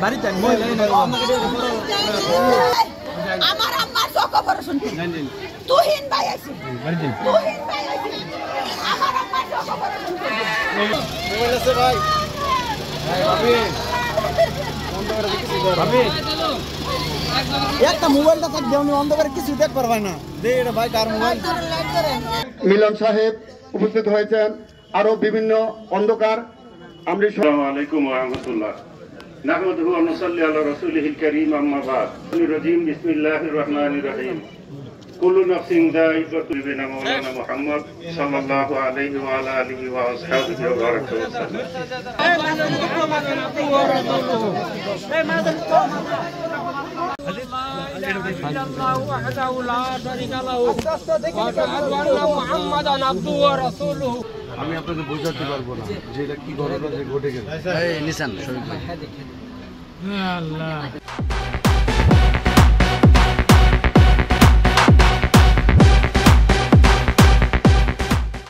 বাড়ি যান আমার আম্মার চোখ অপারেশন তুহিন ভাই আছে তুহিন ভাই আছে আমার আম্মার চোখ অপারেশন মোবাইল আছে ভাই ভাবি ভাবি একটা মোবাইলটা থাক দেওনি অন্ধকারে কিছু দেখতে পারবে না দে এটা ভাই কার মোবাইল মিলন সাহেব উপস্থিত হয়েছেন আরো বিভিন্ন অন্ধকার আমরা আসসালামু আলাইকুম ওয়া রাহমাতুল্লাহ নাহমাদুহু ওয়া নুসাল্লি আলা রাসূলিহিল কারীম আম্মা বাদ রাজিম বিসমিল্লাহির রহমানির রহিম কুল্লু নাফসিন যায়িকাতুল মাউত মাওলানা মুহাম্মদ সাল্লাল্লাহু আলাইহি ওয়া আলা আলিহি ওয়া আসহাবিহি ওয়া বারাকা ওয়া সাল্লাম আমি আপনাকে বোঝাতে পারবো না যে এটা কি ঘটনা ঘটে গেছে।